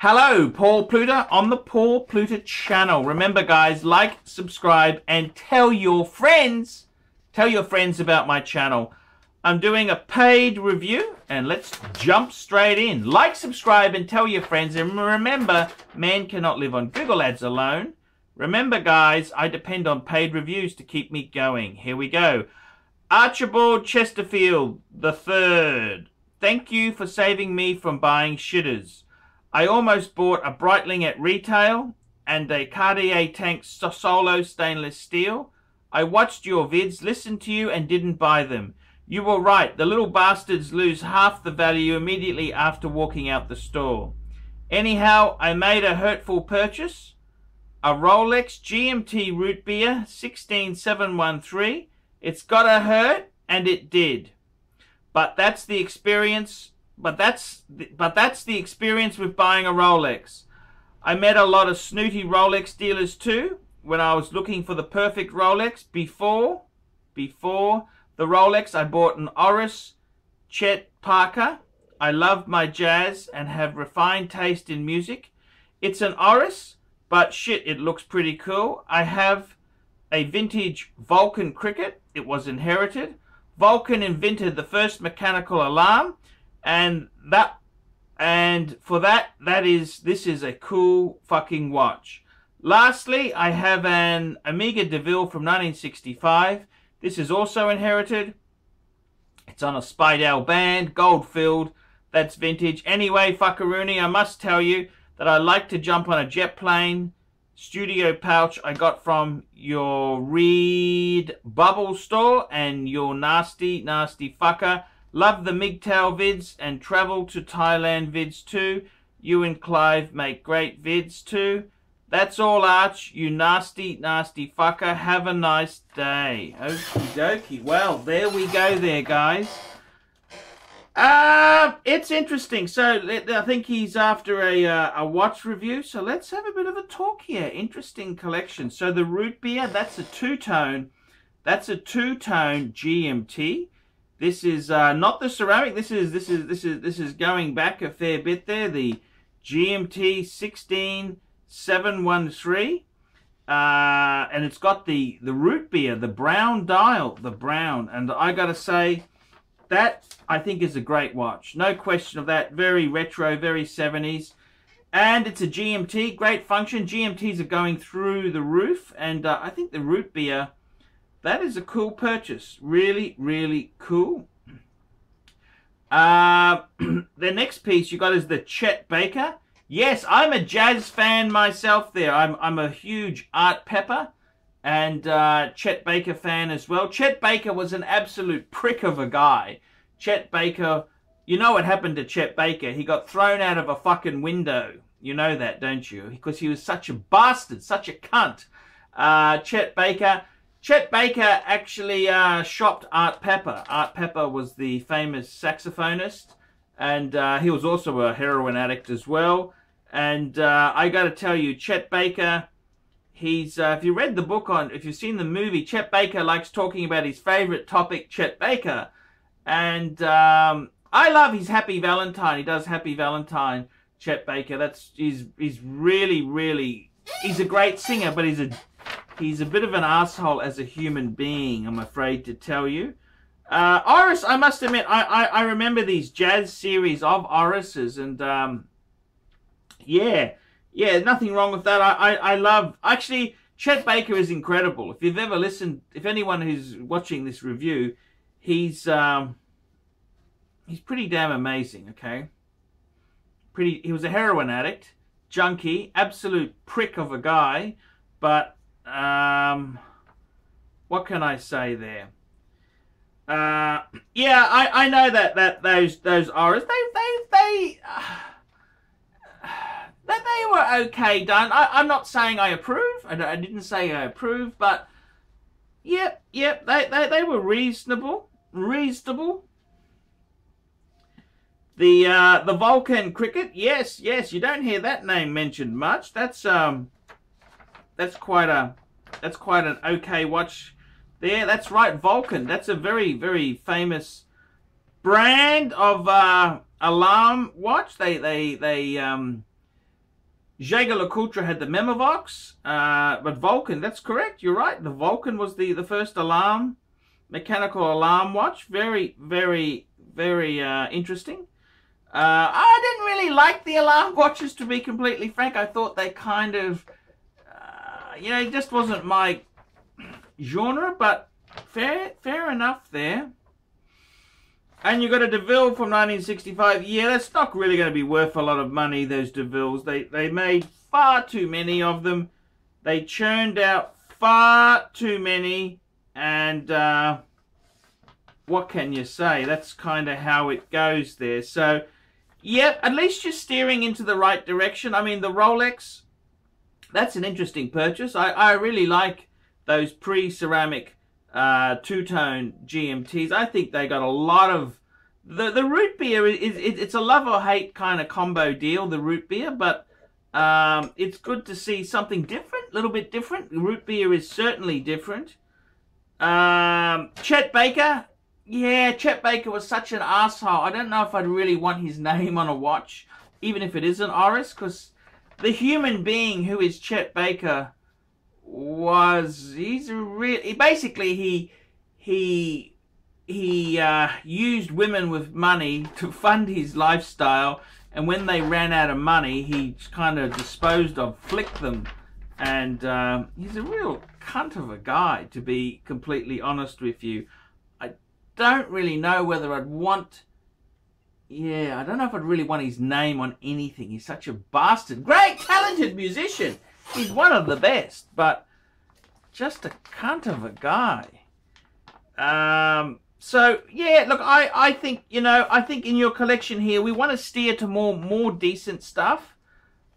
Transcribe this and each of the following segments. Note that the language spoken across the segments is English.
Hello, Paul Pluta on the Paul Pluta channel. Remember, guys, like, subscribe, and tell your friends about my channel. I'm doing a paid review, and let's jump straight in. Like, subscribe, and tell your friends. And remember, man cannot live on Google Ads alone. Remember, guys, I depend on paid reviews to keep me going. Here we go. Archibald Chesterfield III. Thank you for saving me from buying shitters. I almost bought a Breitling at retail and a Cartier Tank Solo stainless steel. I watched your vids, listened to you, and didn't buy them. You were right. The little bastards lose half the value immediately after walking out the store. Anyhow, I made a hurtful purchase. A Rolex GMT Rootbeer 16713. It's gotta hurt, and it did. But that's the experience. But that's the experience with buying a Rolex. I met a lot of snooty Rolex dealers too when I was looking for the perfect Rolex. Before the Rolex, I bought an Oris Chet Parker. I love my jazz and have refined taste in music. It's an Oris, but shit, it looks pretty cool. I have a vintage Vulcain cricket. It was inherited. Vulcain invented the first mechanical alarm. And this is a cool fucking watch. Lastly, I have an Omega DeVille from 1965. This is also inherited. It's on a Speidel band, gold filled. That's vintage. Anyway, fuckaroony, I must tell you that I like to jump on a jet plane studio pouch I got from your Reed Bubble store, and your nasty fucker. Love the MGTOW vids and travel to Thailand vids too. You and Clive make great vids too. That's all, Arch. You nasty fucker. Have a nice day. Okie dokie. Well, there we go there, guys. It's interesting. So, I think he's after a watch review. So, let's have a bit of a talk here. Interesting collection. So, the Rootbeer, that's a two-tone. That's a two-tone GMT. This is not the ceramic. This is going back a fair bit there. The GMT 16713, and it's got the Rootbeer, the brown dial, the brown. And I gotta say, that I think is a great watch. No question of that. Very retro, very 70s, and it's a GMT. Great function. GMTs are going through the roof, and I think the Rootbeer. That is a cool purchase. Really cool. The next piece you got is the Chet Baker. Yes, I'm a jazz fan myself there. I'm a huge Art Pepper and Chet Baker fan as well. Chet Baker was an absolute prick of a guy. Chet Baker, you know what happened to Chet Baker? He got thrown out of a fucking window. You know that, don't you? Because he was such a bastard, such a cunt. Chet Baker actually shopped Art Pepper. Art Pepper was the famous saxophonist, and he was also a heroin addict as well. And I got to tell you, Chet Baker, he's if you read the book if you've seen the movie, Chet Baker likes talking about his favorite topic, Chet Baker. And I love his Happy Valentine. He does Happy Valentine, Chet Baker. He's really, he's a great singer, but he's a bit of an asshole as a human being, I'm afraid to tell you. Oris, I must admit, I remember these jazz series of Orises, and yeah, nothing wrong with that. I love, actually, Chet Baker is incredible. If you've ever listened, if anyone who's watching this review, he's pretty damn amazing, okay? He was a heroin addict, junkie, absolute prick of a guy, but what can I say there? Yeah, I know that those Oris, they were okay done. I'm not saying I approve. I didn't say I approve, but yep, they were reasonable. The Vulcain cricket, yes, you don't hear that name mentioned much. That's quite an okay watch there. That's right, Vulcain. That's a very famous brand of alarm watch. They Jaeger-LeCoultre had the Memovox, but Vulcain, that's correct, you're right. The Vulcain was the first alarm, mechanical alarm watch. Very, very, very interesting. I didn't really like the alarm watches, to be completely frank. I thought they kind of, you know, it just wasn't my genre, but fair enough there. And you got a DeVille from 1965. Yeah, that's not really going to be worth a lot of money, those DeVilles. They made far too many of them. They churned out far too many. And what can you say? That's kind of how it goes there. So, yep, at least you're steering into the right direction. I mean, the Rolex, that's an interesting purchase. I really like those pre-ceramic two-tone GMTs. I think they got a lot of the root beer. It's a love or hate kind of combo deal, the root beer, but it's good to see something different, a little bit different. The root beer is certainly different. Chet Baker, yeah, Chet Baker was such an asshole. I don't know if I'd really want his name on a watch, even if it is an Oris, because the human being who is Chet Baker he's really, basically he used women with money to fund his lifestyle, and when they ran out of money, he kind of disposed of, flicked them, and he's a real cunt of a guy, to be completely honest with you. I don't really know whether I'd want, yeah, I don't know if I'd really want his name on anything. He's such a bastard. Great, talented musician. He's one of the best, but just a cunt of a guy. So, yeah, look, I think, you know, I think in your collection here, we want to steer to more decent stuff.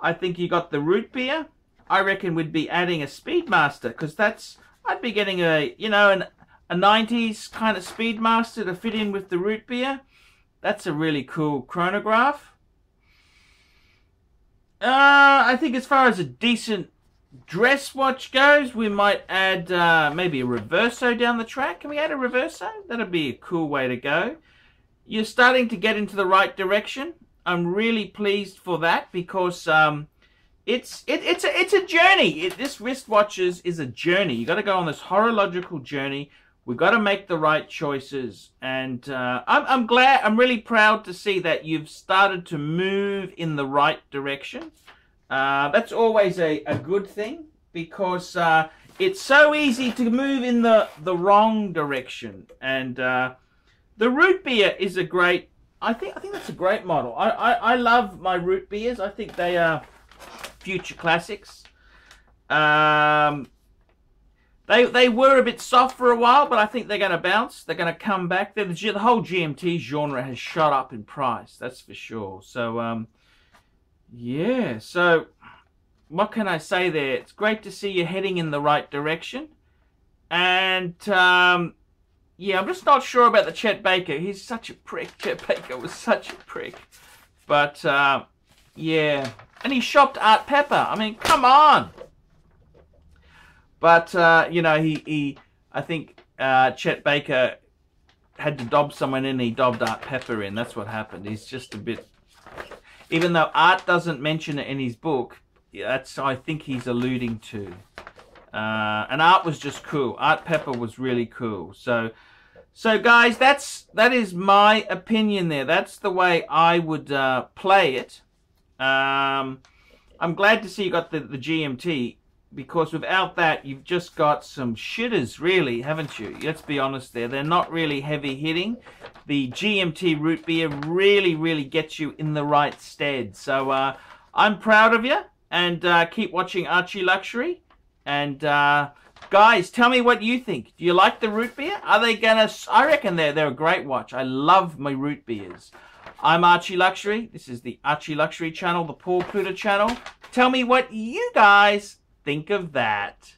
I think you got the root beer. I reckon we'd be adding a Speedmaster, because that's, I'd be getting a, you know, a 90s kind of Speedmaster to fit in with the root beer. That's a really cool chronograph. I think as far as a decent dress watch goes, we might add maybe a Reverso down the track. Can we add a Reverso? That'd be a cool way to go. You're starting to get into the right direction. I'm really pleased for that, because it's a journey. This wristwatch is a journey. You got to go on this horological journey. We've got to make the right choices, and I'm glad, I'm really proud to see that you've started to move in the right direction. That's always a good thing, because it's so easy to move in the wrong direction. And the root beer is a great, I think that's a great model. I love my root beers. I think they are future classics. They were a bit soft for a while, but I think they're going to bounce. They're going to come back. The whole GMT genre has shot up in price, that's for sure. So, yeah. So, what can I say there? It's great to see you heading in the right direction. And, yeah, I'm just not sure about the Chet Baker. He's such a prick. Chet Baker was such a prick. But, yeah. And he shopped Art Pepper. I mean, come on. But, you know, I think Chet Baker had to dob someone in, he dobbed Art Pepper in. That's what happened. He's just a bit, even though Art doesn't mention it in his book, that's, I think he's alluding to. And Art was just cool. Art Pepper was really cool. So guys, that is my opinion there. That's the way I would play it. I'm glad to see you got the GMT. Because without that, you've just got some shitters, really, haven't you? Let's be honest there. They're not really heavy hitting. The GMT root beer really, really gets you in the right stead. So I'm proud of you. And keep watching Archie Luxury. And guys, tell me what you think. Do you like the root beer? Are they going to... I reckon they're a great watch. I love my root beers. I'm Archie Luxury. This is the Archie Luxury channel, the Paul Pluta channel. Tell me what you guys think of that.